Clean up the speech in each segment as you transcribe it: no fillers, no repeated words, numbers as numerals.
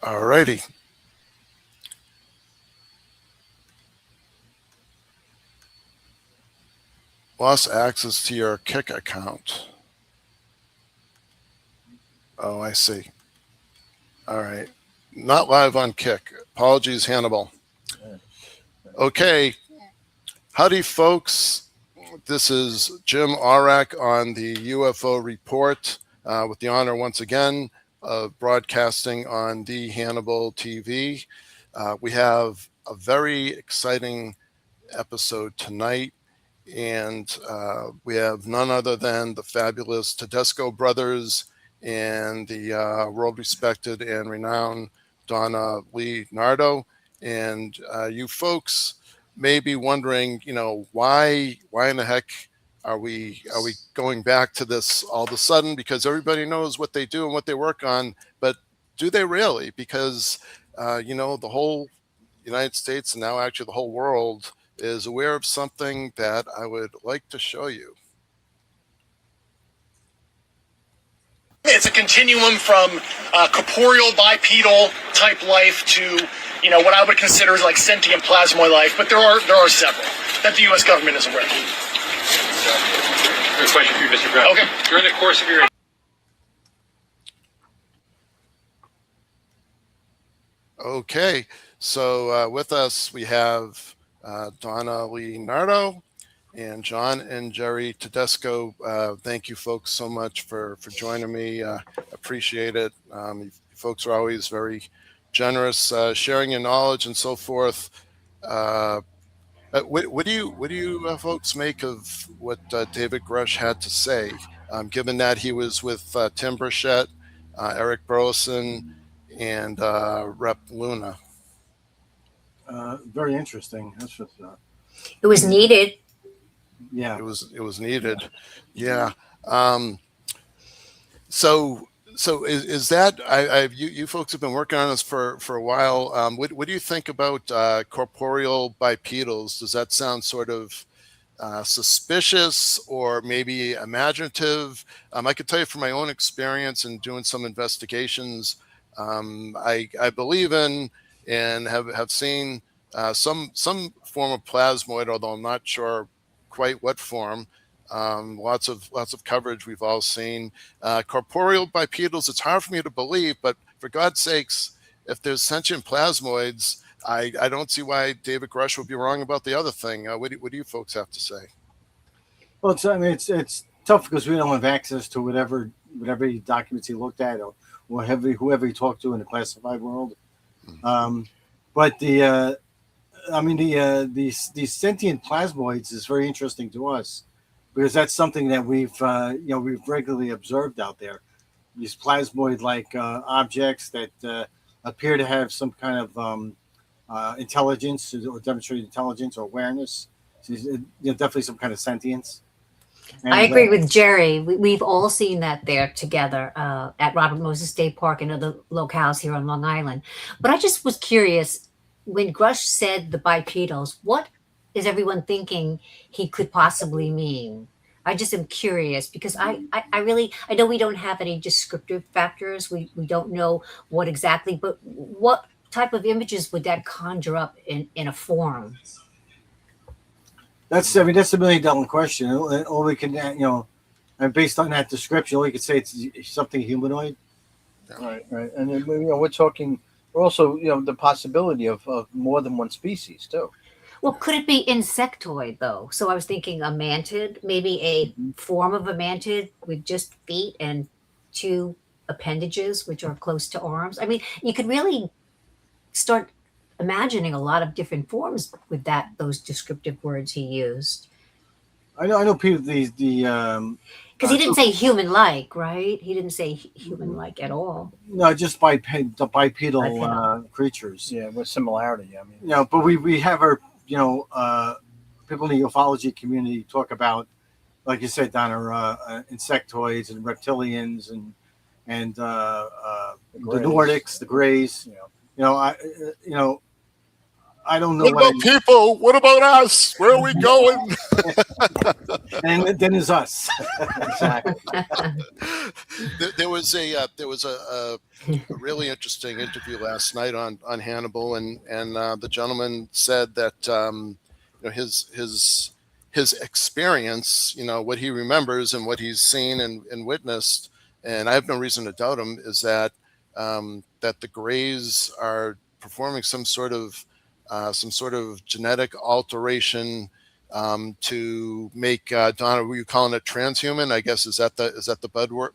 Alrighty. Lost access to your Kick account. Oh, I see. All right. Not live on Kick. Apologies, Hannibal. Okay. Howdy, folks. This is Jim Aurak on the UFO Report with the honor once again of broadcasting on the Hannibal TV. We have a very exciting episode tonight, and we have none other than the fabulous Tedesco brothers and the world-respected and renowned Donna Lee Nardo. And you folks may be wondering, why in the heck are we going back to this all of a sudden? Because everybody knows what they do and what they work on, but do they really? Because the whole United States and now actually the whole world is aware of something that I would like to show you. It's a continuum from corporeal bipedal type life to, what I would consider as like sentient plasmoid life, but there are several that the U.S. government is aware of. Here's a question for you, Mr. Brown. Okay. During the course of your... Okay, so with us we have Donna Lee Nardo and John and Jerry Tedesco. Thank you folks so much for joining me. Appreciate it. You folks are always very generous, sharing your knowledge and so forth. What do you folks make of what David Grush had to say, given that he was with Tim Burchett, Eric Burleson, and Rep Luna? Very interesting. That's what. It was needed. Yeah, it was needed. Yeah. So is that you folks have been working on this for a while. What do you think about corporeal bipedals? Does that sound sort of suspicious or maybe imaginative? I could tell you from my own experience in doing some investigations, I believe in and have seen some form of plasmoid, although I'm not sure quite what form. Lots of coverage we've all seen. Corporeal bipedals, it's hard for me to believe, but for God's sakes, if there's sentient plasmoids, I don't see why David Grush would be wrong about the other thing. What do you folks have to say? Well, it's tough because we don't have access to whatever documents he looked at or whoever he talked to in the classified world. But these sentient plasmoids is very interesting to us because that's something that we've regularly observed out there. These plasmoid-like objects that appear to have some kind of intelligence or demonstrated intelligence or awareness. So, definitely some kind of sentience. And, I agree with Jerry. We've all seen that there together at Robert Moses State Park and other locales here on Long Island. But I just was curious, when Grush said the bipedals, what is everyone thinking he could possibly mean? I just am curious because I know we don't have any descriptive factors. We don't know what exactly, but what type of images would that conjure up in a form? That's a $1 million question. All we can, and based on that description, all we could say it's something humanoid. Right. And then, we're talking. We're also, the possibility of more than one species too. Well, could it be insectoid though? So I was thinking a mantid, maybe a form of a mantid with just feet and two appendages, which are close to arms. I mean, you could really start imagining a lot of different forms with those descriptive words he used. I know Peter, because he didn't say human-like, right? He didn't say human-like at all. No, just bipedal creatures. Yeah, with similarity. I mean, but we have our people in the ufology community talk about, like you said, Donna, insectoids and reptilians and the Nordics, the Greys. I don't know What what about people? What about us? Where are we going? and then there's us. Exactly. There was a really interesting interview last night on Hannibal, and the gentleman said that his experience, what he remembers and what he's seen and witnessed, and I have no reason to doubt him, is that that the Greys are performing some sort of genetic alteration to make Donna, were you calling it transhuman? I guess is that the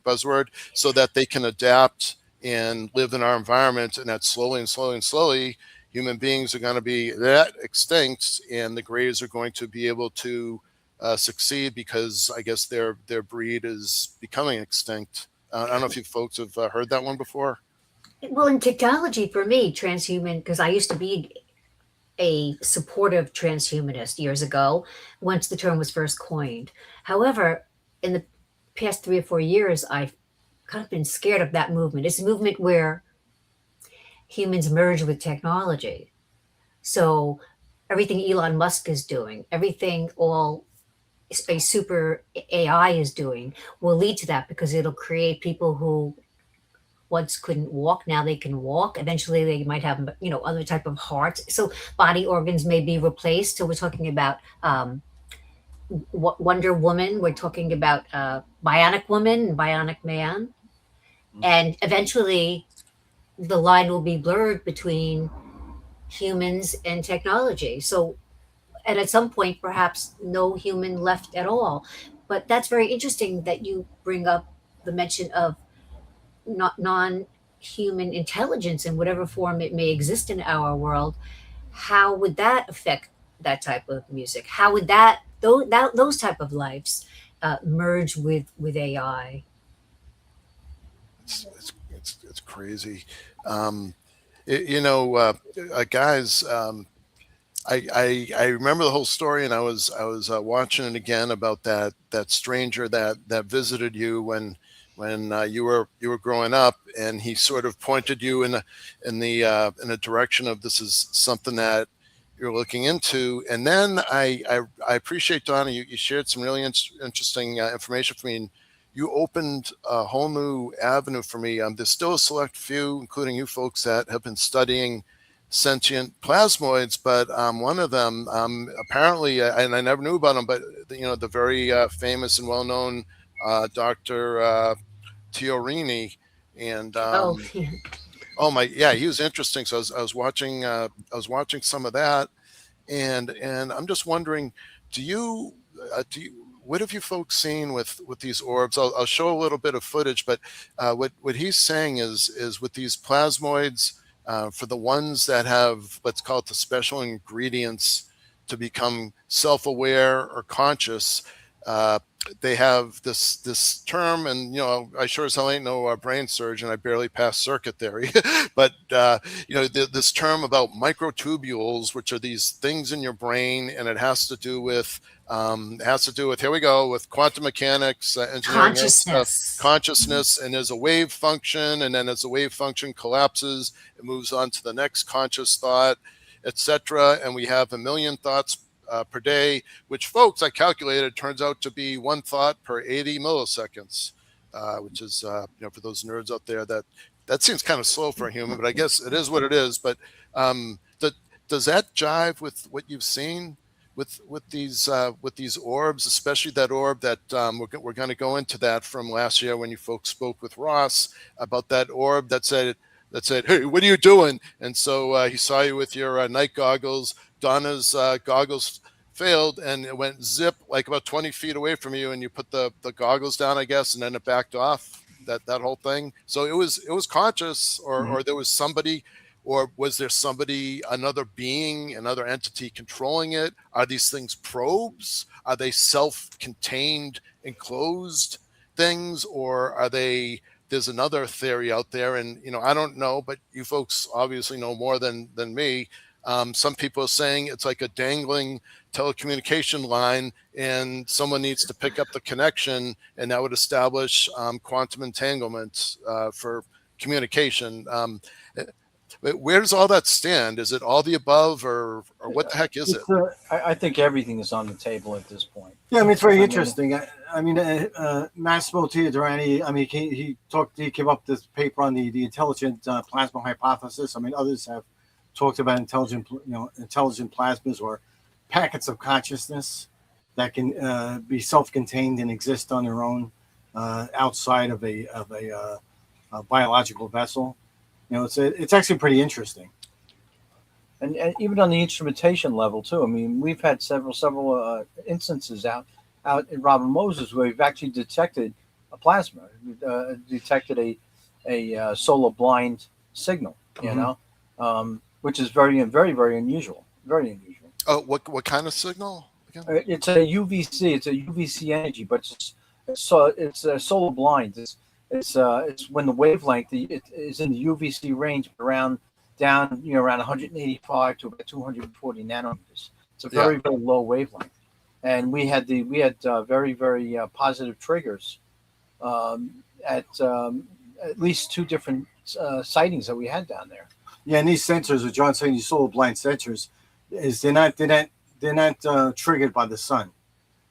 buzzword, so that they can adapt and live in our environment, and that slowly, human beings are going to be that extinct, and the Greys are going to be able to succeed because I guess their breed is becoming extinct. I don't know if you folks have heard that one before. Well, in technology, for me, transhuman, because I used to be a supportive transhumanist years ago, once the term was first coined. However, in the past 3 or 4 years, I've kind of been scared of that movement. It's a movement where humans merge with technology. So everything Elon Musk is doing, everything all a super AI is doing will lead to that, because it'll create people who once couldn't walk, now they can walk. Eventually they might have other type of hearts, so body organs may be replaced. So we're talking about Wonder Woman, we're talking about Bionic Woman and Bionic Man, and eventually the line will be blurred between humans and technology. So, and at some point perhaps no human left at all. But that's very interesting that you bring up the mention of not non-human intelligence in whatever form it may exist in our world. How would that affect that type of music? How would those type of lives merge with AI? It's crazy. Guys. I remember the whole story, and I was watching it again about that stranger that visited you when you were growing up, and he sort of pointed you in a direction of, this is something that you're looking into. And then I appreciate, Donna, you shared some really interesting information for me. And you opened a whole new avenue for me. There's still a select few, including you folks, that have been studying sentient plasmoids, but one of them apparently, and I never knew about him, but the very famous and well-known Dr. Tiorini, and Oh, yeah. oh my, yeah, he was interesting. So I was watching some of that, and I'm just wondering, do you what have you folks seen with these orbs? I'll show a little bit of footage, but what he's saying is with these plasmoids, for the ones that have, let's call it, the special ingredients to become self-aware or conscious, they have this term, and I sure as hell ain't no brain surgeon. I barely passed circuit theory, but this term about microtubules, which are these things in your brain, and it has to do with here we go, with quantum mechanics, engineering stuff, consciousness, and there's a wave function, and then as the wave function collapses, it moves on to the next conscious thought, etc. And we have 1 million thoughts per day, which, folks, I calculated, turns out to be 1 thought per 80 milliseconds, which is, for those nerds out there, that seems kind of slow for a human, but I guess it is what it is. But does that jive with what you've seen with these orbs, especially that orb that we're going to go into that from last year when you folks spoke with Ross about that orb that said, "Hey, what are you doing?" And so he saw you with your night goggles. Donna's goggles failed, and it went zip like about 20 feet away from you, and you put the goggles down, I guess, and then it backed off, that whole thing. So it was conscious, or there was somebody, or was there somebody, another being, another entity controlling it? Are these things probes? Are they self-contained, enclosed things, or are they? There's another theory out there, and I don't know, but you folks obviously know more than me. Some people are saying it's like a dangling telecommunication line, and someone needs to pick up the connection, and that would establish quantum entanglement for communication. Where does all that stand? Is it all the above, or what the heck is it? I think everything is on the table at this point. Yeah, I mean, it's very I mean, interesting. Massimo Teodorani, I mean, he came up with this paper on the intelligent plasma hypothesis. I mean, others have talked about intelligent plasmas or packets of consciousness that can be self-contained and exist on their own outside of a biological vessel. It's actually pretty interesting. and even on the instrumentation level too. I mean, we've had several instances out in Robert Moses where we've actually detected a plasma, detected a solar blind signal. You know, which is very very unusual. Very unusual. Oh, what kind of signal? Again? It's a UVC. It's a UVC energy, but it's solar blind. It's when the wavelength it is in the UVC range around around 185 to about 240 nanometers. It's a very very low wavelength, and we had very very positive triggers at least two different sightings that we had down there. Yeah, and these sensors, what John's saying, these solar blind sensors, is they're not triggered by the sun.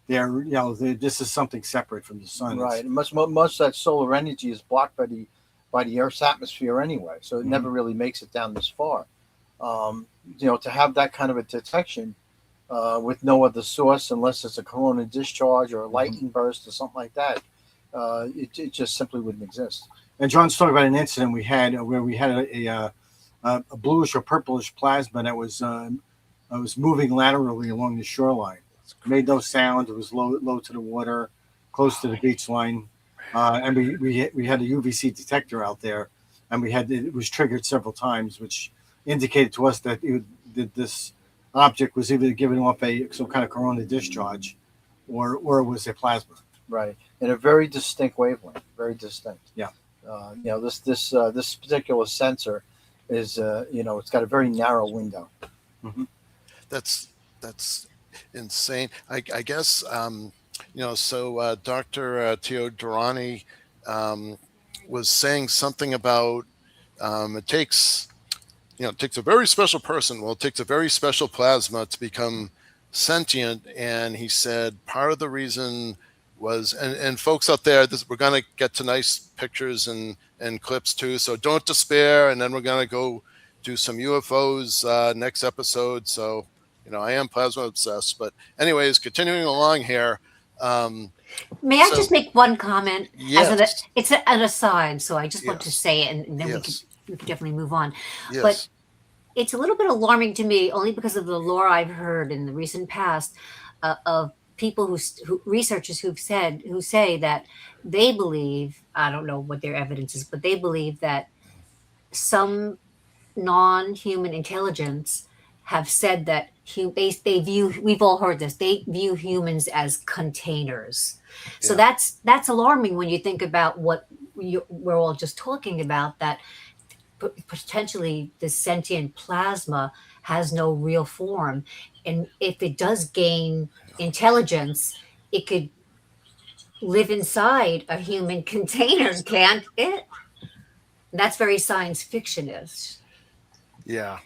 This is something separate from the sun. Right. Most of that solar energy is blocked by the Earth's atmosphere anyway, so it never really makes it down this far. To have that kind of a detection with no other source, unless it's a corona discharge or a lightning burst or something like that, it just simply wouldn't exist. And John's talking about an incident we had where we had a bluish or purplish plasma that was moving laterally along the shoreline. Made no sound. It was low to the water, close to the beach line, and we had a UVC detector out there, and it was triggered several times, which indicated to us that this object was either giving off some kind of corona discharge, or it was a plasma. Right, in a very distinct wavelength, very distinct. Yeah. This particular sensor is it's got a very narrow window. Mm-hmm. That's insane. I guess so Dr. Teodorani was saying something about it takes a very special person. Well, it takes a very special plasma to become sentient, and he said part of the reason was, and folks out there, we're going to get to nice pictures and clips too, so don't despair, and then we're going to go do some UFOs next episode. So I am plasma obsessed, but anyways, continuing along here. May I just make one comment? Yes. It's an aside, so I just want to say it, and then we could definitely move on. Yes. But it's a little bit alarming to me, only because of the lore I've heard in the recent past of people researchers who say that they believe, I don't know what their evidence is, but they believe that some non-human intelligence have said that they view, we've all heard this, they view humans as containers. So that's alarming when you think about what we're all just talking about, that potentially the sentient plasma has no real form. And if it does gain intelligence, it could live inside a human container, can't it? That's very science fiction-ish. Yeah.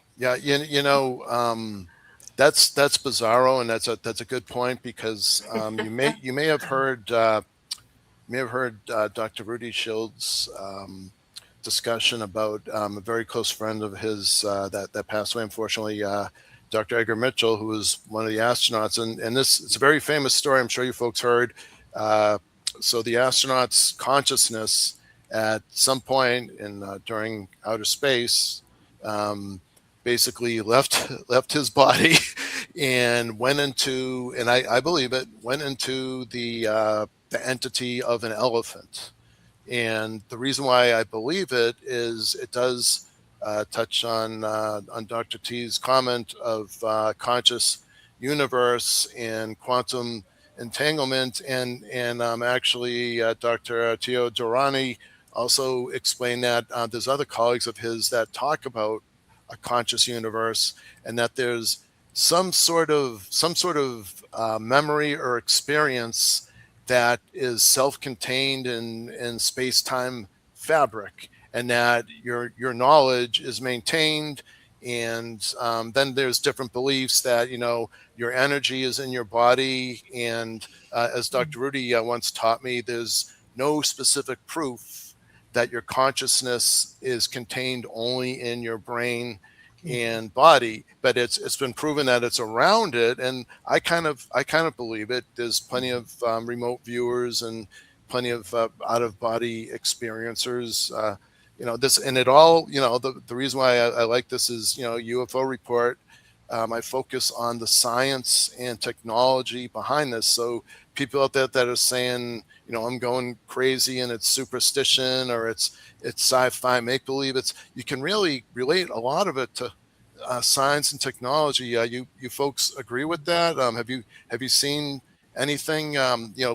That's bizarro, and that's a good point, because you may have heard Dr. Rudy Schild's discussion about a very close friend of his that passed away, unfortunately, Dr. Edgar Mitchell, who was one of the astronauts, and it's a very famous story. I'm sure you folks heard. So the astronaut's consciousness at some point during outer space basically left his body and went into, and I believe it, went into the entity of an elephant. And the reason why I believe it is it does touch on Dr. T's comment of conscious universe and quantum entanglement, and actually Dr. Teodorani also explained that there's other colleagues of his that talk about a conscious universe, and that there's some sort of memory or experience that is self-contained in space-time fabric, and that your knowledge is maintained. And then there's different beliefs that, your energy is in your body. And as Dr. Rudy once taught me, there's no specific proof that your consciousness is contained only in your brain and body, but it's been proven that it's around it. And I kind of believe it. There's plenty of remote viewers and plenty of out of body experiencers. This, and it all, the reason why I like this is, UFO report. I focus on the science and technology behind this. So people out there that are saying, I'm going crazy and it's superstition or it's sci-fi make believe, you can really relate a lot of it to science and technology. You folks agree with that? Have you seen anything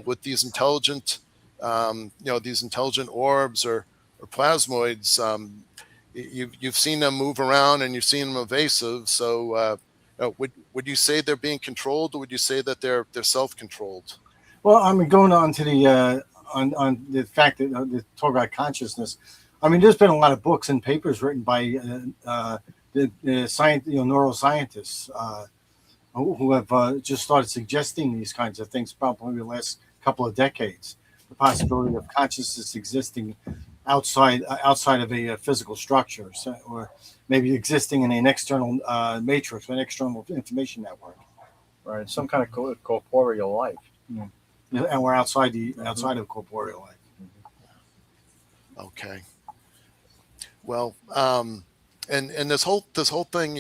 with these intelligent orbs or plasmoids? You've seen them move around and you've seen them evasive. So would you say they're being controlled, or would you say that they're self-controlled? Well, I mean, going on to the on the fact that they talk about consciousness. I mean, there's been a lot of books and papers written by the science, neuroscientists who have just started suggesting these kinds of things, probably the last couple of decades. The possibility of consciousness existing outside of a physical structure, or maybe existing in an external matrix, an external information network, right? Some kind of corporeal life. Yeah. And we're outside of corporeal life. Okay. Well, and this whole thing,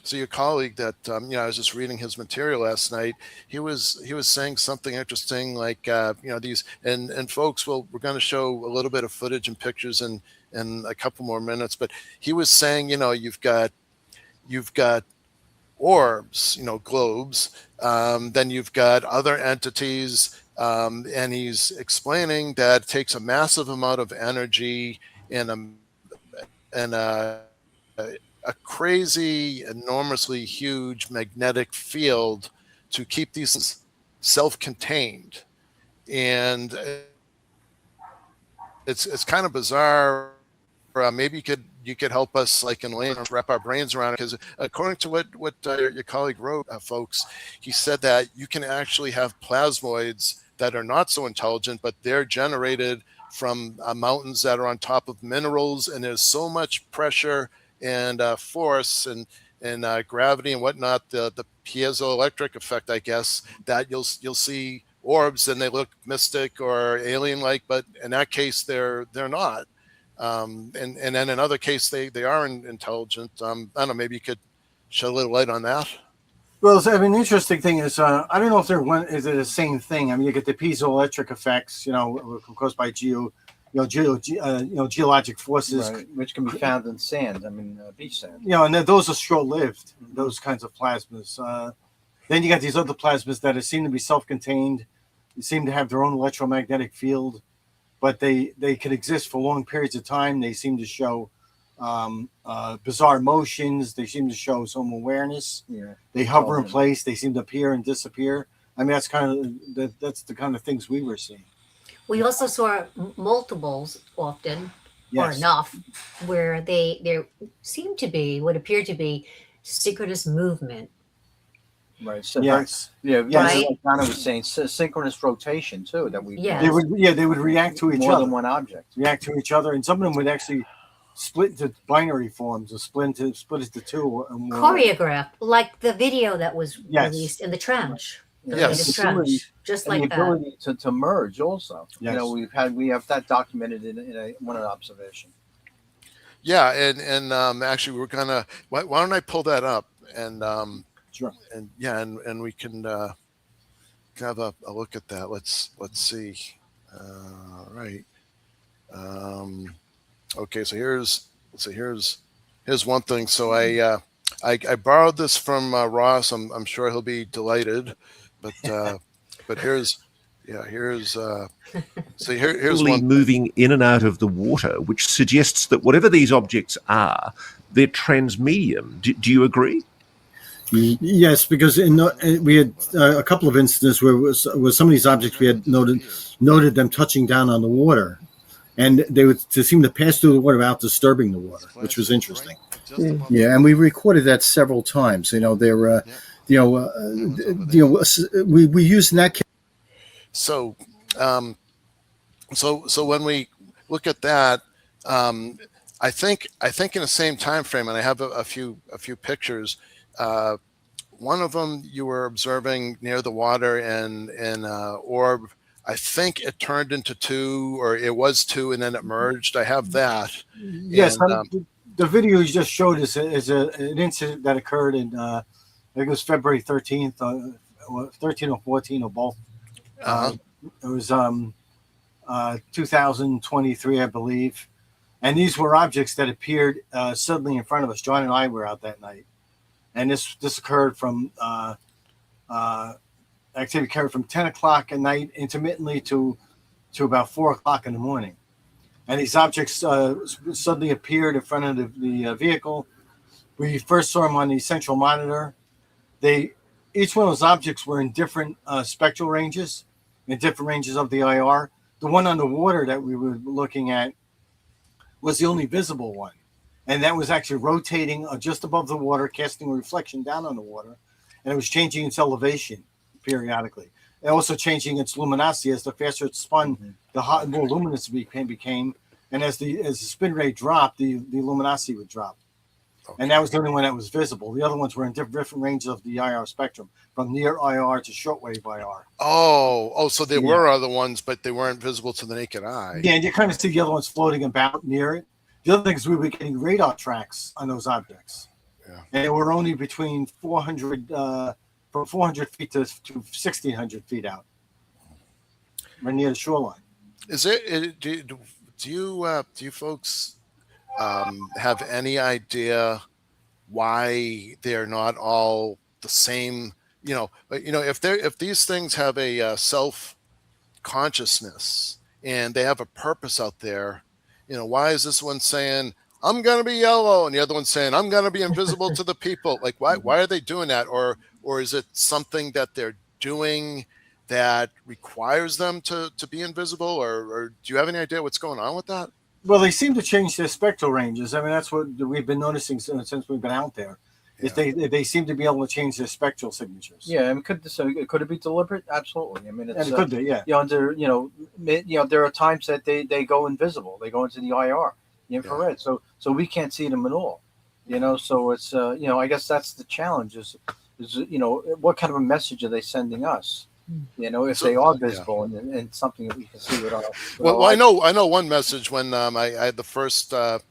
so your colleague that I was just reading his material last night. He was saying something interesting, like these, and folks, we're going to show a little bit of footage and pictures in a couple more minutes. But he was saying, you've got orbs, globes. Then you've got other entities, and he's explaining that it takes a massive amount of energy and a crazy, enormously huge magnetic field to keep these self-contained. And it's kind of bizarre. Maybe you could help us, like in layman, wrap our brains around it, because according to what your colleague wrote, folks, he said that you can actually have plasmoids that are not so intelligent, but they're generated from mountains that are on top of minerals, and there's so much pressure and force and gravity and whatnot, the piezoelectric effect, I guess, that you'll see orbs and they look mystic or alien-like, but in that case they're not. And then in other case they are intelligent. I don't know, maybe you could shed a little light on that. Well, I mean, the interesting thing is, I don't know if is it the same thing. I mean, you get the piezoelectric effects, caused by geologic forces, right, which can be found in sand. I mean, beach sand. And those are short-lived. Those kinds of plasmas. Then you got these other plasmas that seem to be self-contained. They seem to have their own electromagnetic field, but they could exist for long periods of time. They seem to show bizarre motions. They seem to show some awareness. Yeah. They hover in place. They seem to appear and disappear. I mean, that's the kind of things we were seeing. We also saw multiples often, or enough, where there seemed to be what appeared to be synchronous movement. Right. So yes. Right? Like Donna was saying, synchronous rotation too. That we yes. They would react to each other. More than one object. React to each other, and some of them would actually split into binary forms, or split into two. Choreographed, like the video that was released in the trench. Yes. Trench, just like the that. ability to merge also. Yes. We have that documented in one observation. Yeah, and actually we're gonna. Why don't I pull that up and sure. And we can have a look at that. Let's see. Right. Okay, so here's one thing. So I borrowed this from Ross. I'm sure he'll be delighted. But here's so here's one moving in and out of the water, which suggests that whatever these objects are, they're transmedium. Do you agree? Yes, because we had a couple of instances where some of these objects we had noted them touching down on the water, and they would seem to pass through the water without disturbing the water, which was interesting. Yeah, and we recorded that several times. We used in that. So, so when we look at that, I think in the same time frame, and I have a few pictures. One of them you were observing near the water in orb. I think it turned into two, or it was two, and then it merged. I have that. Yes, And, the video you just showed is an incident that occurred in I think it was February 13th, 13 or 14 or both. It was 2023, I believe, and these were objects that appeared suddenly in front of us. John and I were out that night, and this occurred from activity occurred from 10 o'clock at night intermittently to about 4 o'clock in the morning. And these objects suddenly appeared in front of the vehicle. We first saw them on the central monitor. Each one of those objects were in different spectral ranges, in different ranges of the IR. The one on the water that we were looking at was the only visible one. And that was actually rotating just above the water, casting a reflection down on the water. And it was changing its elevation periodically. And also changing its luminosity. As the faster it spun, the more luminous it became. And as the spin rate dropped, the luminosity would drop. Okay. And that was the only one that was visible. The other ones were in different ranges of the IR spectrum, from near IR to shortwave IR. So there were other ones, but they weren't visible to the naked eye. Yeah, and you kind of see the other ones floating about near it. The other thing is we were getting radar tracks on those objects. Yeah. And they were only between 400 from 400 feet to 1,600 feet out. We're near the shoreline. Is it? Do you folks have any idea why they're not all the same? If these things have a self consciousness and they have a purpose out there, why is this one saying I'm gonna be yellow and the other one saying I'm gonna be invisible to the people? Like, why are they doing that? Or is it something that they're doing that requires them to be invisible? Or do you have any idea what's going on with that? Well, they seem to change their spectral ranges. I mean, that's what we've been noticing since we've been out there. Yeah. They seem to be able to change their spectral signatures. Yeah, and could it be deliberate? Absolutely. I mean, it could be. Yeah. There are times that they go invisible. They go into the IR, the infrared. Yeah. So we can't see them at all. So it's I guess that's the challenge is what kind of a message are they sending us? If they are visible and something that we can see with our. Well, I know one message when I had the first time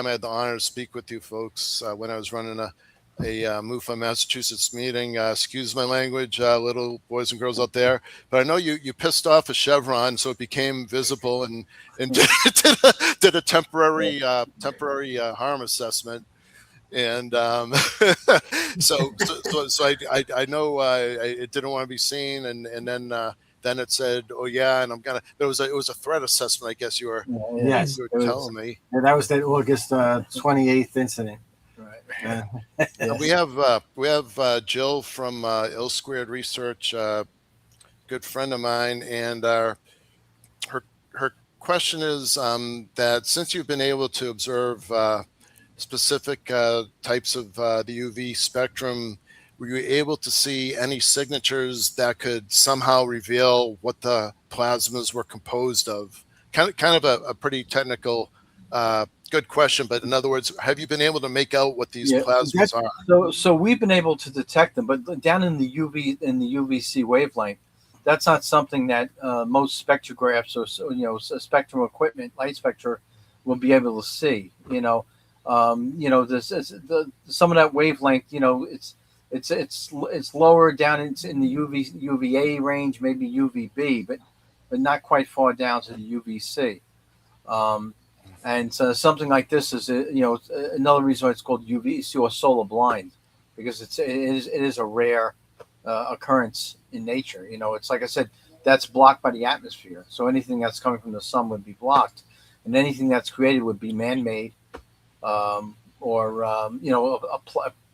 I had the honor to speak with you folks when I was running a MUFA Massachusetts meeting. Excuse my language, little boys and girls out there, but I know you pissed off a Chevron, so it became visible and did a temporary harm assessment. And so I know it didn't want to be seen, and then it said, "Oh yeah," and I'm gonna. It was a threat assessment, I guess you were telling me. And that was that August 28th incident. Right. And we have Jill from Ill Squared Research, good friend of mine, and her question is that since you've been able to observe specific types of the UV spectrum, were you able to see any signatures that could somehow reveal what the plasmas were composed of? Kind of a pretty technical, good question, but in other words, have you been able to make out what these plasmas are? So we've been able to detect them, but down in the UVC wavelength, that's not something that most spectrographs or spectrum equipment, light spectra, will be able to see. Some of that wavelength, it's lower down in the UVA range, maybe UVB, but not quite far down to the UVC. And so something like this is another reason why it's called UVC or solar blind, because it is a rare occurrence in nature. It's like I said, that's blocked by the atmosphere. So anything that's coming from the sun would be blocked, and anything that's created would be man-made. Or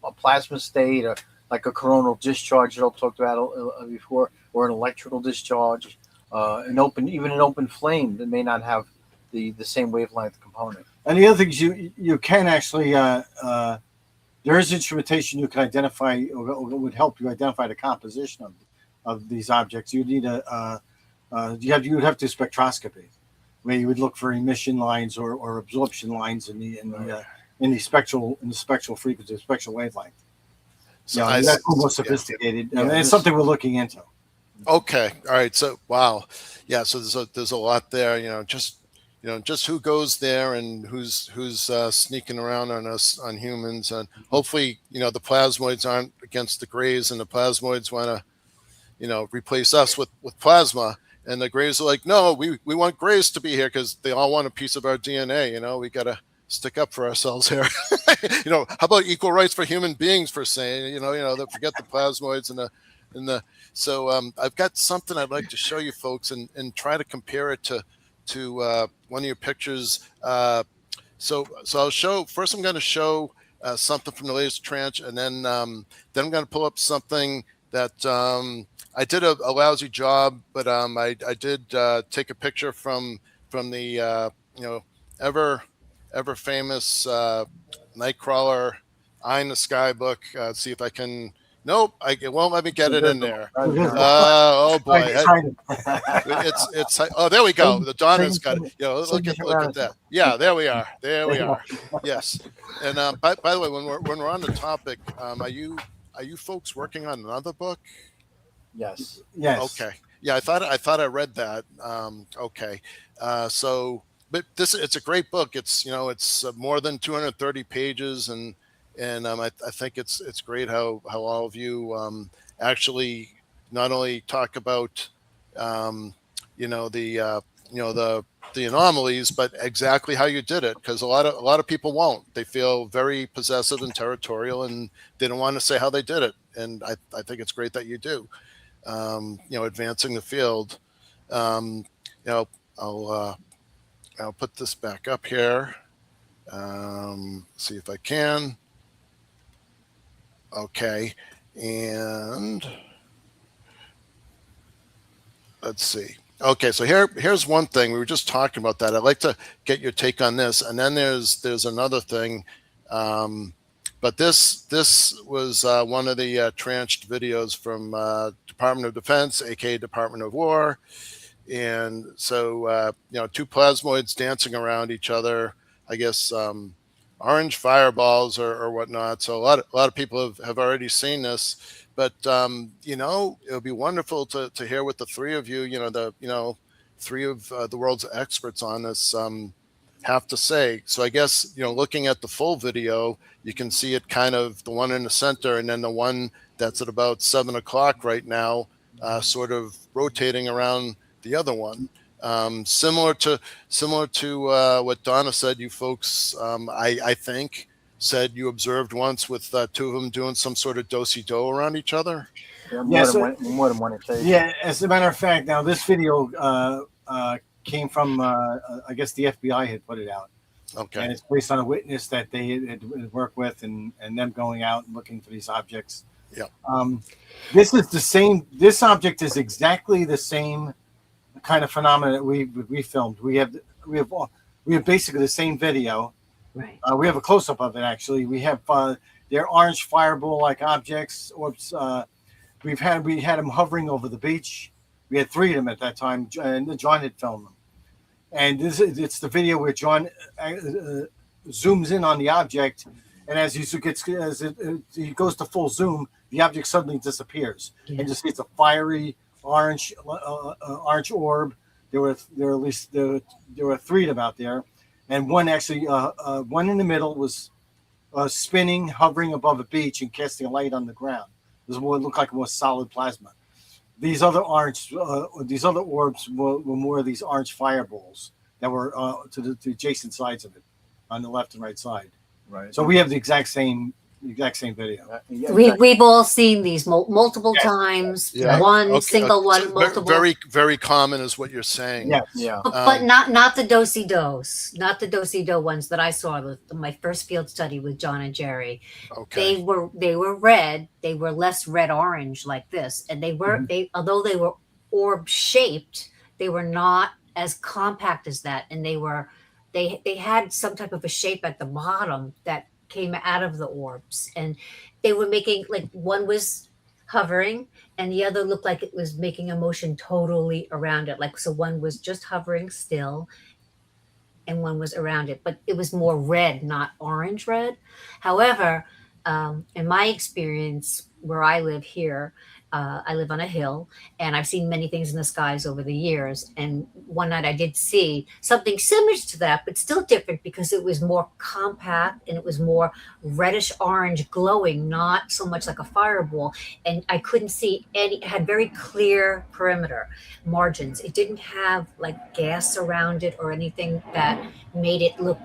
a plasma state, or like a coronal discharge that I've talked about before, or an electrical discharge, an open flame that may not have the same wavelength component. And the other thing is you can actually there is instrumentation you can identify or would help you identify the composition of these objects. You need you would have to spectroscopy, where you would look for emission lines or absorption lines in the spectral frequency, spectral wavelength. So that's more sophisticated, and it's something we're looking into. Okay. All right. So, wow. Yeah. So there's a lot there, just who goes there and who's sneaking around on us, on humans. And hopefully, the plasmoids aren't against the grays, and the plasmoids want to, replace us with plasma. And the grays are like, no, we want grays to be here because they all want a piece of our DNA. We got to stick up for ourselves here. How about equal rights for human beings, for saying, forget the plasmoids and the. So I've got something I'd like to show you folks and try to compare it to one of your pictures. So I'll show, first I'm going to show something from the latest tranche, and then I'm going to pull up something that I did a lousy job, but I did take a picture from the ever famous Nightcrawler Eye in the Sky book. See if I can. Nope, it won't let me get it in there. Oh boy, it's oh, there we go. The Donna's got it. Look at that. Yeah, there we are. Yes. And by the way, when we're on the topic, are you folks working on another book? Yes. Okay. Yeah, I thought I read that. Okay. So, but it's a great book. It's more than 230 pages, and I think it's great how all of you actually not only talk about the anomalies, but exactly how you did it, because a lot of people won't. They feel very possessive and territorial, and they don't want to say how they did it. And I think it's great that you do. Advancing the field. I'll put this back up here. See if I can. Okay, and let's see. Okay, so here's one thing. We were just talking about that. I'd like to get your take on this, and then there's another thing. But this was one of the tranched videos from Department of Defense, aka Department of War, and so two plasmoids dancing around each other. I guess orange fireballs or whatnot. So a lot of people have already seen this, but it would be wonderful to hear what the three of you, three of the world's experts on this have to say. So I guess looking at the full video, you can see it kind of the one in the center, and then the one that's at about 7 o'clock right now, sort of rotating around the other one. Similar to what Donna said, you folks, I think, said you observed once with two of them doing some sort of do-si-do around each other. Yeah, more than one occasion. Yeah, as a matter of fact, now this video came from, I guess the FBI had put it out. Okay. And it's based on a witness that they had worked with and them going out and looking for these objects. Yeah. This is the same. This object is exactly the same kind of phenomena that we filmed. We have basically the same video. Right. We have a close up of it actually. We have they're orange fireball like objects. Orbs. We had them hovering over the beach. We had 3 of them at that time, and John had filmed them. And it's the video where John zooms in on the object, and as he goes to full zoom, the object suddenly disappears, and just it's a fiery orange orb. There were 3 of them out there, and one actually one in the middle was spinning, hovering above a beach and casting a light on the ground. It looked like a more solid plasma. These other orbs were more of these orange fireballs that were to the adjacent sides of it, on the left and right side. Right. So we have the exact same video. We've all seen these multiple times. Yeah. One Okay. single one, So multiple. very, very common is what you're saying. Yes. Yeah. But not the do-si-dos, not the do-si-do ones that I saw. My first field study with John and Jerry. Okay. They were red. They were less red orange like this, and they were although they were orb shaped, they were not as compact as that, and they had some type of a shape at the bottom that came out of the orbs, and they were making, like, one was hovering and the other looked like it was making a motion totally around it, like, so one was just hovering still and one was around it, but it was more red, not orange red. However, in my experience where I live here, I live on a hill, and I've seen many things in the skies over the years. And one night I did see something similar to that, but still different because it was more compact and it was more reddish orange glowing, not so much like a fireball. And I couldn't see any, it had very clear perimeter margins. It didn't have like gas around it or anything that made it look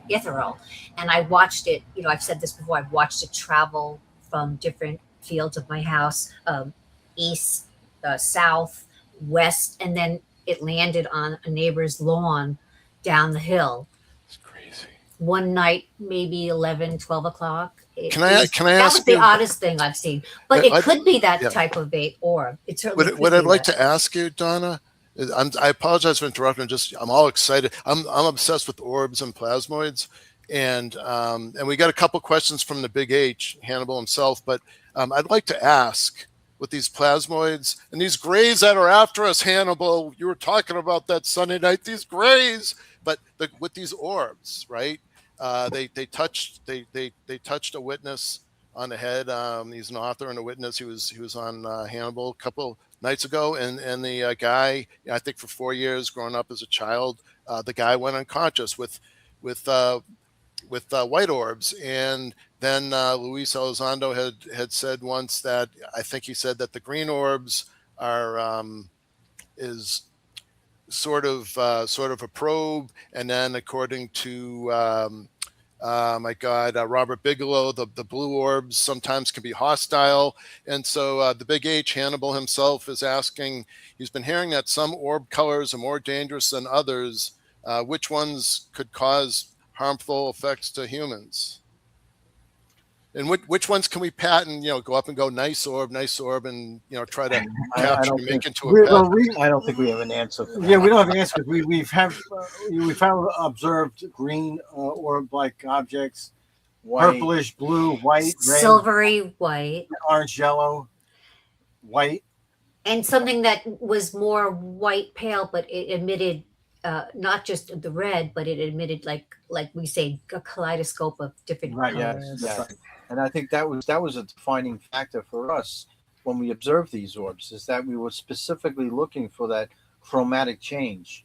ethereal. And I watched it, I've said this before, I've watched it travel from different fields of my house, east, south, west, and then it landed on a neighbor's lawn down the hill. It's crazy. One night, maybe 11, 12 o'clock. Can I ask that was the you? oddest thing I've seen. But it could be that yeah. type of a orb. It certainly could What I'd be like that. to ask you, Donna, is I apologize for interrupting. I'm all excited. I'm obsessed with orbs and plasmoids, and we got a couple questions from the Big H, Hannibal himself. But I'd like to ask, with these plasmoids and these grays that are after us, Hannibal, you were talking about that Sunday night, these grays, but with these orbs, right? They touched a witness on the head. He's an author and a witness. He was on Hannibal a couple nights ago, and the guy, I think for 4 years, growing up as a child, the guy went unconscious with white orbs. And then Luis Elizondo had said once that, I think he said that the green orbs are is sort of a probe, and then according to Robert Bigelow, the blue orbs sometimes can be hostile. And so the Big H, Hannibal himself, is asking, he's been hearing that some orb colors are more dangerous than others. Which ones could cause harmful effects to humans? And which ones can we patent, go up and go, nice orb, and, try to capture and make into a pet? I don't think we have an answer for that. Yeah, we don't have an answer. We've observed green orb-like objects, White. purplish, blue, white, red, Silvery white. orange, yellow, white. And something that was more white pale, but it emitted not just the red, but it emitted like we say, a kaleidoscope of different Right, colors. Yes. And I think that was a defining factor for us when we observed these orbs, is that we were specifically looking for that chromatic change,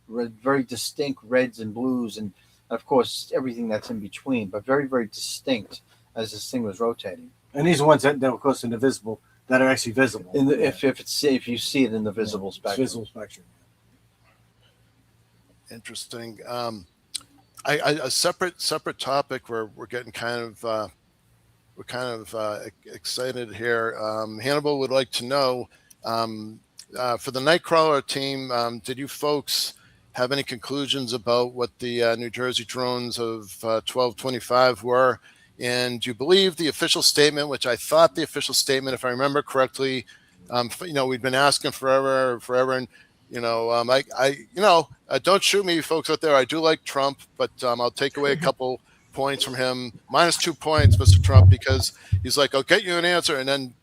very distinct reds and blues, and of course everything that's in between, but very, very distinct as this thing was rotating. And these are ones that of course, in the visible, that are actually visible. If you see it in the visible spectrum. Visible spectrum. Interesting. A separate topic where we're getting kind of excited here. Hannibal would like to know, for the Nightcrawler team, did you folks have any conclusions about what the New Jersey drones of 1225 were? And do you believe the official statement, which I thought the official statement, if I remember correctly, we've been asking forever, and don't shoot me, folks out there. I do like Trump, but I'll take away a couple points from him. -2 points, Mr. Trump, because he's like, I'll get you an answer. And then,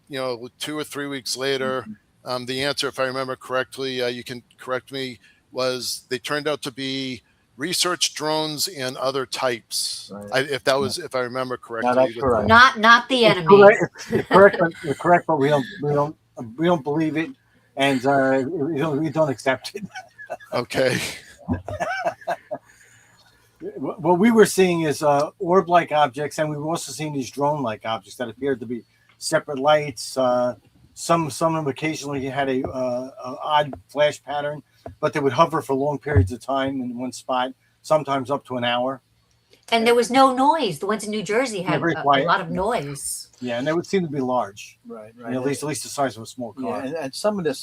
2 or 3 weeks later, the answer, if I remember correctly, you can correct me, was they turned out to be research drones and other types. Right. If I remember correctly. No, that's correct. Not the enemy. It's correct, but we don't believe it, and we don't accept it. Okay. What we were seeing is orb-like objects, and we were also seeing these drone-like objects that appeared to be separate lights. Some of them occasionally had a odd flash pattern, but they would hover for long periods of time in one spot, sometimes up to an hour. And there was no noise. The ones in New Jersey had very a quiet. lot of noise. Yeah, and they would seem to be large. Right. At least the size of a small car. Yeah, and some of these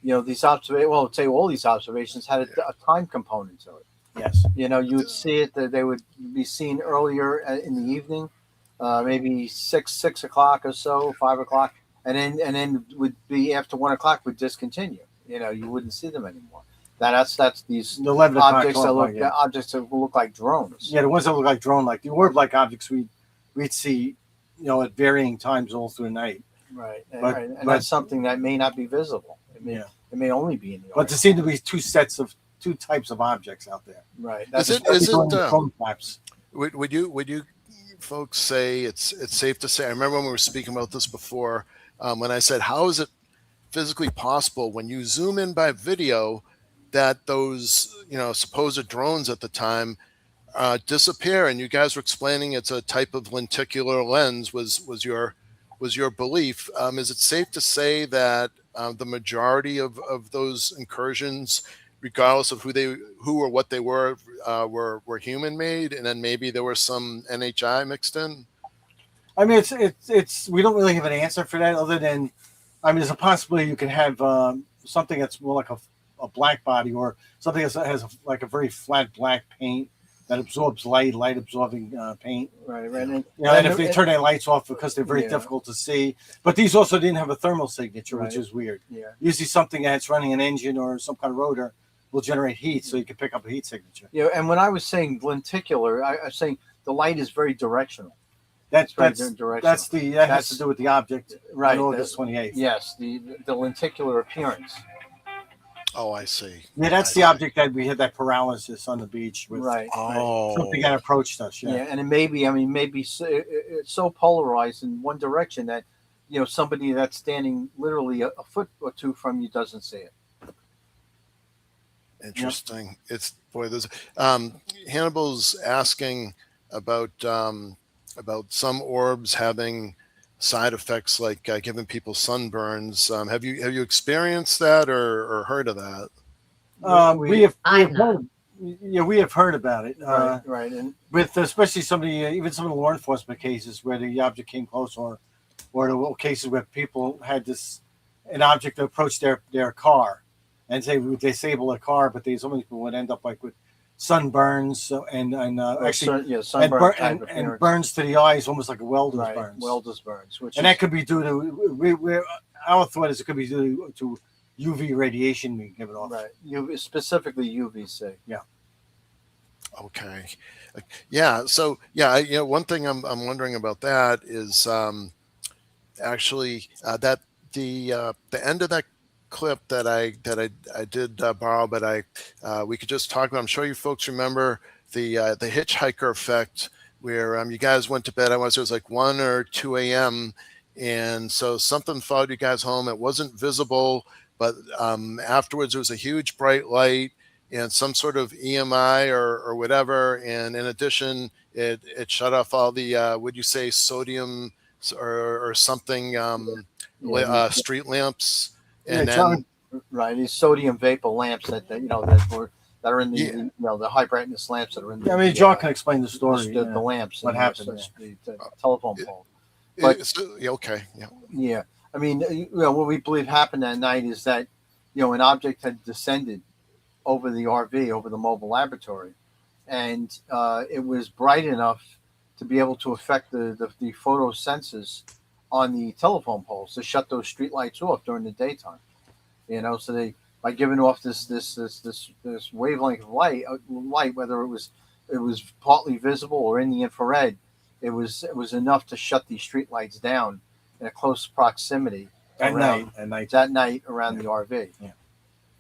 these observations. Well, I would say all these observations had a time component to it. Yes. You would see it that they would be seen earlier in the evening, maybe 6 o'clock or so, 5 o'clock, and then would be after 1 o'clock would discontinue. You wouldn't see them anymore. That's these The 11 o'clock objects that 12 look o'clock, yeah. objects that look like drones. Yeah, the ones that look like drone, like the orb-like objects we'd see, at varying times all through the night. Right, But- and but- that's something that may not be visible. Yeah. It may only be in the But there seem to be two types of objects out there. right. Is it During the drone flaps. would you folks say it's safe to say? I remember when we were speaking about this before, when I said, how is it physically possible when you zoom in by video that those supposed drones at the time disappear? And you guys were explaining it's a type of lenticular lens. Was your belief? Is it safe to say that the majority of those incursions, regardless of who or what they were human made, and then maybe there was some NHI mixed in? I mean, it's we don't really have an answer for that, other than, I mean, there's a possibility you can have something that's more like a black body, or something that has like a very flat black paint that absorbs light absorbing paint. Right. And if they turn their lights off because they're very difficult to see, but these also didn't have a thermal signature, which is weird. Yeah. Usually something that's running an engine or some kind of rotor will generate heat, so you can pick up a heat signature. Yeah, and when I was saying lenticular, I was saying the light is very directional. That has directional. to do with the object, Right, on August 28th. Yes, the lenticular appearance. Oh, I see. Yeah, that's the object that we had that paralysis on the beach with. Right. Oh, Something that approached us. Yeah, and it maybe it's so polarized in one direction that somebody that's standing literally a foot or two from you doesn't see it. interesting. It's there's Hannibal's asking about some orbs having side effects like giving people sunburns. Have you experienced that or heard of that? We have not. heard. Yeah, we have heard about it. Right, and With especially even some of the law enforcement cases where the object came close, or the cases where people had an object approach their car and say would disable a car, but some of these people would end up like with sunburns and actually sunburn and burns to the eyes, almost like a welder's burns. Welder's burns, That could be due to our thought is it could be due to UV radiation being given off. right. Specifically UVC. Yeah. Okay. Yeah. So one thing I'm wondering about that is actually that the end of that clip that I did borrow, but we could just talk about. I'm sure you folks remember the hitchhiker effect, where you guys went to bed. It was like 1 or 2 a.m. and so something followed you guys home. It wasn't visible, but afterwards there was a huge bright light and some sort of EMI or whatever. And in addition, it shut off all the would you say sodium or something street lamps. And then, right, these sodium vapor lamps that are in the the high brightness lamps that are in the. I mean, John can explain the story. The lamps. What happened? The telephone pole. But okay, yeah. Yeah, I mean, what we believe happened that night is that an object had descended over the RV, over the mobile laboratory, and it was bright enough to be able to affect the photo sensors on the telephone poles to shut those street lights off during the daytime. So they, by giving off this wavelength of light, whether it was partly visible or in the infrared, it was enough to shut these street lights down in a close proximity at night around the RV.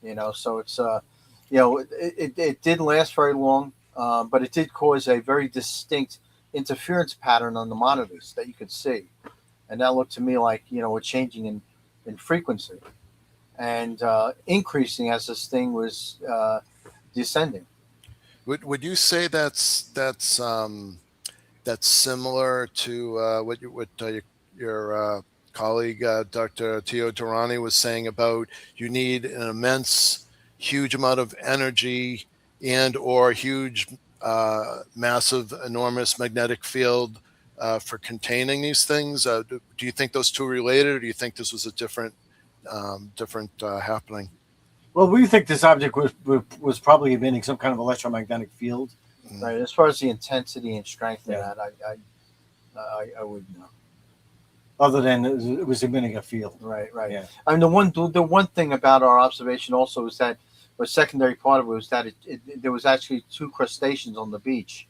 Yeah. So it's it didn't last very long, but it did cause a very distinct interference pattern on the monitors that you could see. And that looked to me like, a changing in frequency and increasing as this thing was descending. Would you say that's similar to what your colleague Dr. Tio Durrani was saying about you need an immense, huge amount of energy and or huge, massive, enormous magnetic field for containing these things? Do you think those two are related, or do you think this was a different happening? Well, we think this object was probably emitting some kind of electromagnetic field. Right. As far as the intensity and strength of that, I wouldn't know. Other than it was emitting a field. Right. Yeah. I mean, the one thing about our observation also is that but secondary part of it was that there was actually two crustaceans on the beach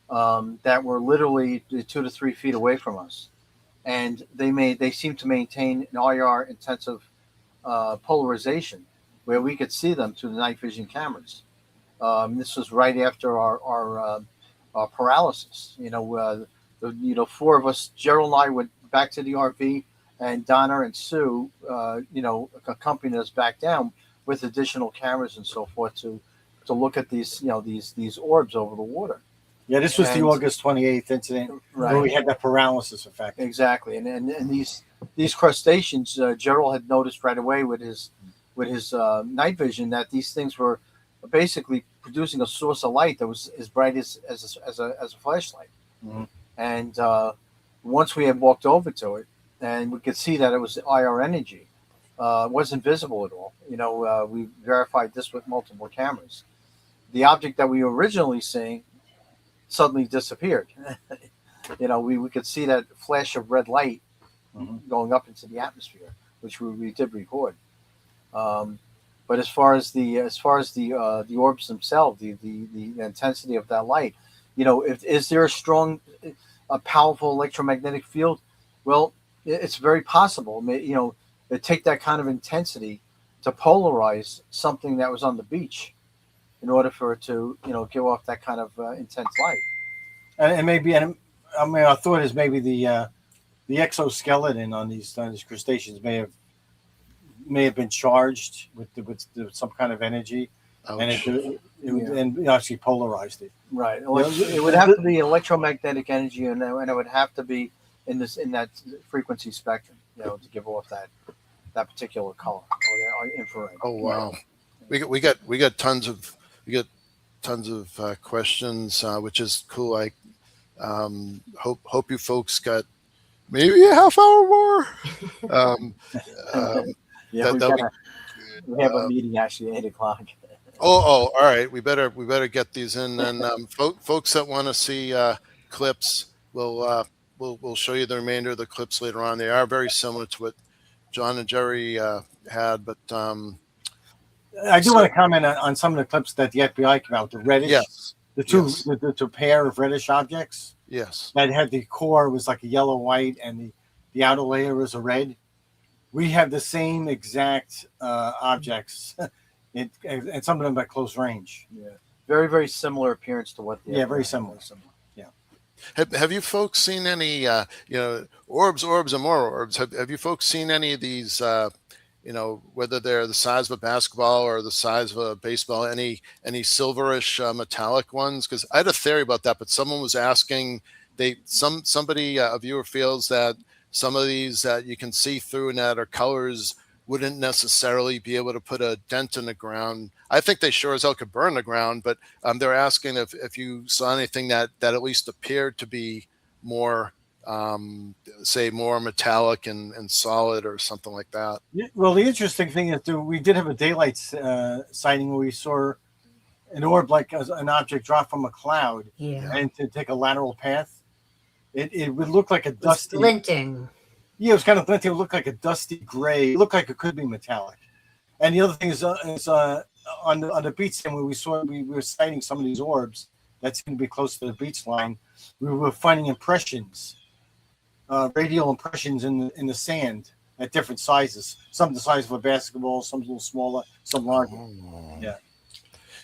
that were literally 2 to 3 feet away from us, and they seemed to maintain an IR intensive polarization where we could see them through the night vision cameras. This was right after our paralysis. Four of us, Gerald and I, went back to the RV, and Donna and Sue, accompanied us back down with additional cameras and so forth to look at these orbs over the water. Yeah, this was the August 28th incident where we had that paralysis effect. Exactly, and these crustaceans, Gerald had noticed right away with his night vision that these things were basically producing a source of light that was as bright as a flashlight. Mm-hmm. And once we had walked over to it, and we could see that it was IR energy, it wasn't visible at all. We verified this with multiple cameras. The object that we were originally seeing suddenly disappeared. We could see that flash of red light going up into the atmosphere, which we did record. But as far as the orbs themselves, the intensity of that light, is there a powerful electromagnetic field? Well, it's very possible. It take that kind of intensity to polarize something that was on the beach in order for it to give off that kind of intense light. And maybe, our thought is maybe the exoskeleton on these crustaceans may have been charged with some kind of energy. Ouch. And it actually polarized it. Right. It would have to be electromagnetic energy, and it would have to be in that frequency spectrum, to give off that particular color or infrared. Oh wow, we got tons of questions, which is cool. I hope you folks got maybe a half hour more. Yeah, we have a meeting actually at 8:00. All right. We better get these in. And folks that want to see clips, we'll show you the remainder of the clips later on. They are very similar to what John and Jerry had, but I do want to comment on some of the clips that the FBI came out. The reddish, yes, the two yes. the pair of reddish objects. Yes, that had the core was like a yellow white, and the outer layer was a red. We have the same exact objects, and some of them at close range. Yeah, very very similar appearance to what. Very similar. Yeah. Have you folks seen any orbs and more orbs? Have you folks seen any of these? Whether they're the size of a basketball or the size of a baseball, any silverish metallic ones? Because I had a theory about that, but someone was asking. Somebody a viewer feels that some of these that you can see through and that are colors wouldn't necessarily be able to put a dent in the ground. I think they sure as hell could burn the ground, but they're asking if you saw anything that at least appeared to be more, say, more metallic and solid or something like that. Well, the interesting thing is we did have a daylight sighting where we saw an orb like an object drop from a cloud and to take a lateral path. It would look like a dusty glinting. Yeah, it was kind of glinting. It looked like a dusty gray. It looked like it could be metallic. And the other thing is on the beach where we were sighting some of these orbs that seemed to be close to the beach line. We were finding impressions, radial impressions in the sand at different sizes. Some the size of a basketball, some a little smaller, some larger. Yeah.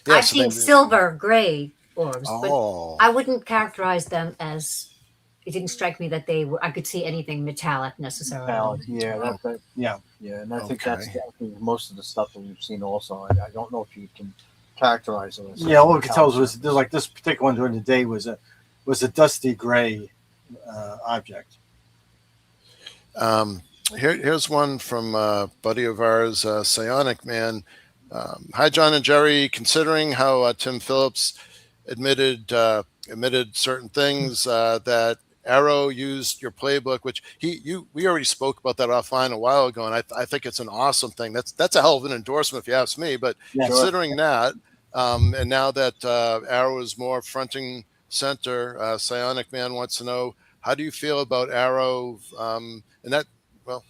I've seen silver gray orbs, Oh. but I wouldn't characterize them as. It didn't strike me that I could see anything metallic necessarily. Metallic, yeah, and I think that's most of the stuff that we've seen. Also, I don't know if you can characterize it. Yeah, all we could tell was like this particular one during the day was a dusty gray object. Here's one from a buddy of ours, Psionic Man. Hi, John and Jerry. Considering how Tim Phillips admitted certain things that Arrow used your playbook, which we already spoke about that offline a while ago, and I think it's an awesome thing. That's a hell of an endorsement if you ask me. But considering that, and now that Arrow is more fronting center, Psionic Man wants to know, how do you feel about Arrow? And that, well,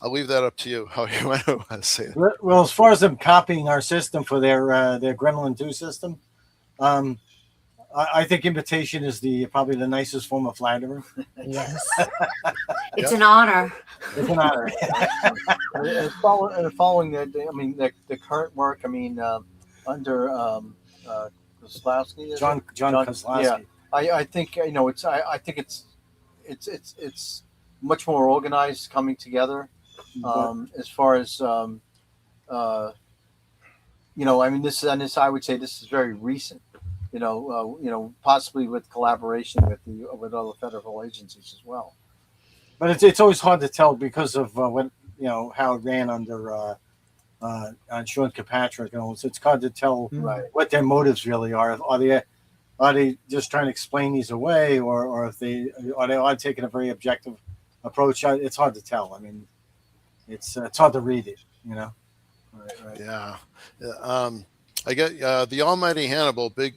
I'll leave that up to you. How you want to say it. Well, as far as them copying our system for their Gremlin 2 system, I think imitation is probably the nicest form of flattery. Yes. It's an honor. It's an honor. And following the current work, under Kozlowski, John Kozlowski. Yeah, I think I think it's much more organized coming together. As far as this I would say this is very recent. Possibly with collaboration with other federal agencies as well. But it's always hard to tell because of how it ran under on Sean Kirkpatrick. It's hard to tell what their motives really are. Are they just trying to explain these away, or if they are taking a very objective approach? It's hard to tell. I mean, it's hard to read it. Right. Yeah. I get the almighty Hannibal, big,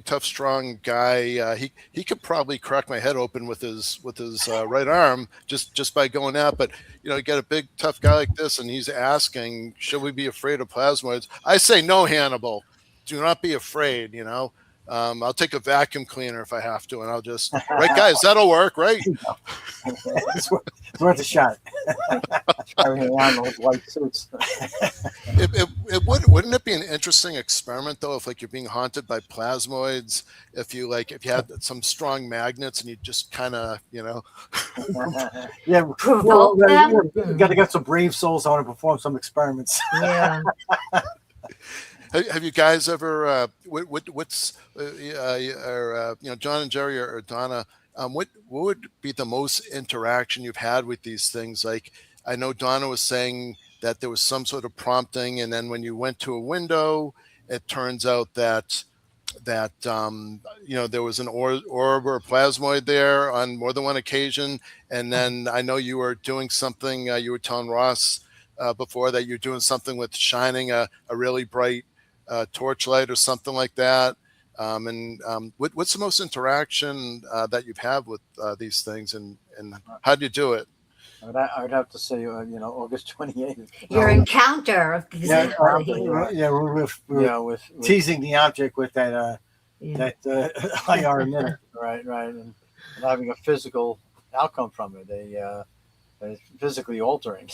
tough, strong guy. He could probably crack my head open with his right arm just by going out. But you get a big, tough guy like this, and he's asking, "Should we be afraid of plasmoids?" I say, "No, Hannibal. Do not be afraid." I'll take a vacuum cleaner if I have to, and I'll just right, guys. That'll work, right? It's worth a shot. On those white suits. Wouldn't it be an interesting experiment though, if you're being haunted by plasmoids, if you had some strong magnets and you just kind of Provoke them? You got to get some brave souls. I want to perform some experiments. Yeah. Have you guys ever what's John and Jerry or Donna? What would be the most interaction you've had with these things? Like, I know Donna was saying that there was some sort of prompting, and then when you went to a window, it turns out that there was an orb or a plasmoid there on more than one occasion. And then I know you were doing something. You were telling Ross before that you're doing something with shining a really bright torchlight or something like that. What's the most interaction that you've had with these things, and how do you do it? I would have to say, August 28th. Your encounter of these. We're teasing the object with that IR emitter. Right, and having a physical outcome from it, it's physically altering.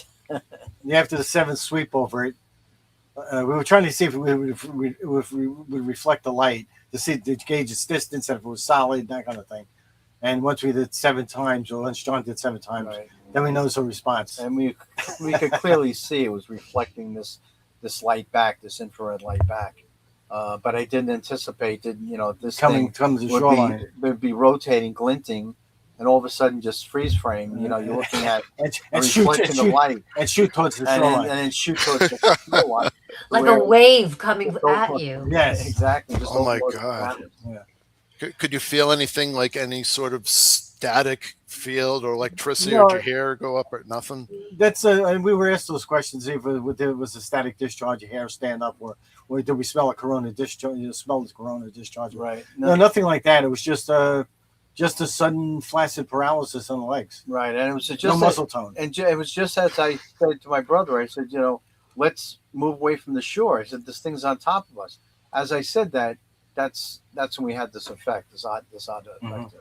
After the seventh sweep over it, we were trying to see if we would reflect the light to gauge its distance and if it was solid, that kind of thing. And once we did 7 times, or once John did 7 times, then we noticed a response. And we could clearly see it was reflecting this light back, this infrared light back. But I didn't anticipate that this coming to the shoreline would be rotating, glinting, and all of a sudden just freeze frame. You're looking at and reflection of light and shoot towards the shoreline, and then shoot towards the shoreline, like a wave coming at you. Yes, exactly. Oh my God! Yeah. Could you feel anything like any sort of static field or electricity, or did your hair go up or nothing? That's and we were asked those questions. If there was a static discharge, your hair stand up, or did we smell a corona discharge? Smell the corona discharge? Right. No, nothing like that. It was just a sudden flaccid paralysis on the legs. Right, and it was just no muscle tone. And it was just as I said to my brother. I said, let's move away from the shore. I said, this thing's on top of us. As I said that, that's when we had this effect, this odd effect,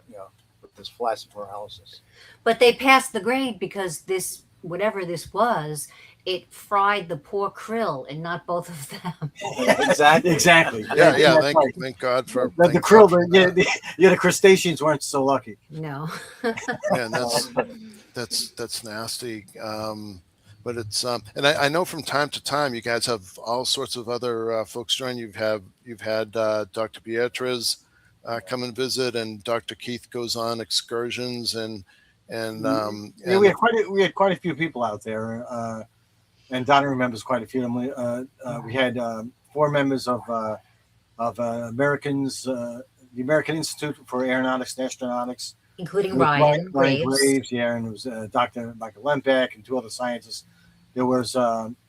with this flaccid paralysis. But they passed the grade because this, whatever this was, it fried the poor krill and not both of them. Exactly. Yeah. Thank God for the krill. The crustaceans weren't so lucky. No. And that's nasty. But it's and I know from time to time you guys have all sorts of other folks join. You've had Dr. Beatriz come and visit, and Dr. Keith goes on excursions, and we had quite a few people out there, and Donna remembers quite a few of them. We had 4 members of Americans, the American Institute for Aeronautics and Astronautics, including Ryan Graves. Yeah, and it was Dr. Michael Lembeck and 2 other scientists. There was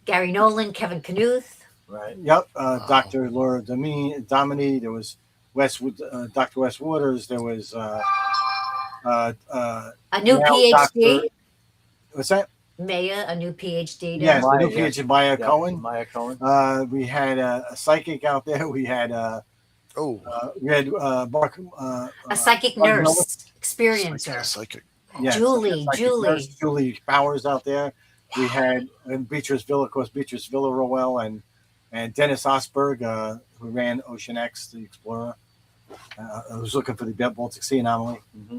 Gary Nolan, Kevin Knuth. Right. Yep. Dr. Laura Domini. There was Dr. Wes Waters. There was a new PhD. What's that? Maya, a new PhD. Yes, the Maya, new yes. PhD Maya Yeah, Cohen. Maya Cohen. We had a psychic out there. We had Oh, Mark. A psychic Mark Miller. nurse, experiencer. psychic. Yes, Julie, psychic Julie. nurse, Julie Powers out there. We had in Beatrice Villa, of course, Beatrice Villarroel and Dennis Osberg, who ran Ocean X, the Explorer, who's looking for the Baltic Sea anomaly. Mm-hmm.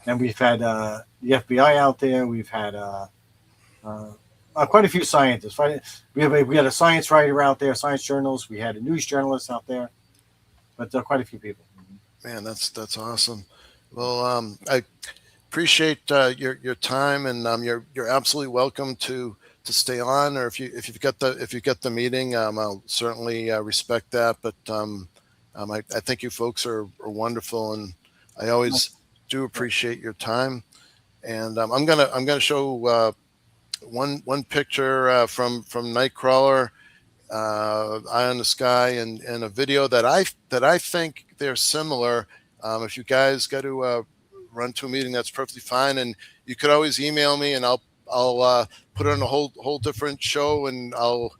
And we've had the FBI out there. We've had quite a few scientists. We had a science writer out there, science journalists. We had a news journalist out there, but quite a few people. Man, that's awesome. Well, I appreciate your time, and you're absolutely welcome to stay on, or if you've got the meeting, I'll certainly respect that. But I think you folks are wonderful, and I always do appreciate your time. And I'm gonna show one picture from Nightcrawler, Eye on the Sky, and a video that I think they're similar. If you guys got to run to a meeting, that's perfectly fine, and you could always email me, and I'll put it on a whole different show, and I'll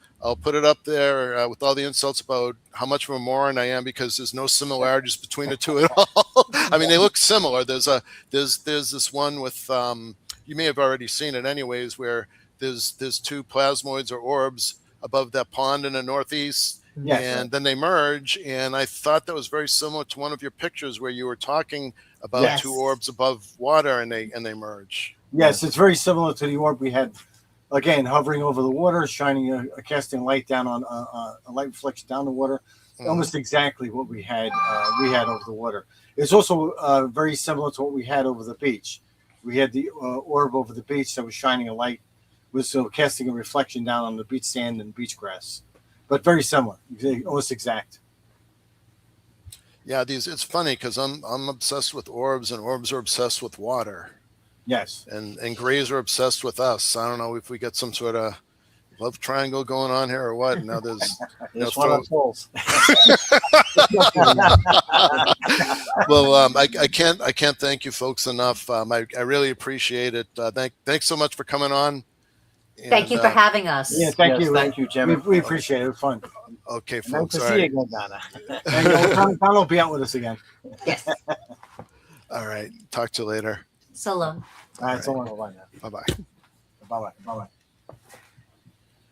put it up there with all the insults about how much of a moron I am, because there's no similarities between the two at all. I mean, they look similar. There's this one with you may have already seen it anyways, where there's two plasmoids or orbs above that pond in the northeast. Yes, and then they merge, and I thought that was very similar to one of your pictures where you were talking about Yes. two orbs above water, and they merge. Yes, it's very similar to the orb we had, again, hovering over the water, shining a casting light down on a light reflection down the water. Almost exactly what we had over the water. It's also very similar to what we had over the beach. We had the orb over the beach that was shining a light, was casting a reflection down on the beach sand and beach grass, but very similar, almost exact. Yeah, it's funny because I'm obsessed with orbs, and orbs are obsessed with water. Yes. And grays are obsessed with us. I don't know if we get some sort of love triangle going on here or what. Now there's It's one of those. well, I can't thank you folks enough. I really appreciate it. Thanks so much for coming on. And, Thank you for having us. Yeah, thank you. Thank you, Jimmy. We appreciate it. It was fun. Okay, Nice folks. to All see you right. again, Donna. And Don will be out with us again. Yes. All right. Talk to you later. So long. All right, so long. Bye-bye now. Bye bye. Bye-bye. Bye-bye.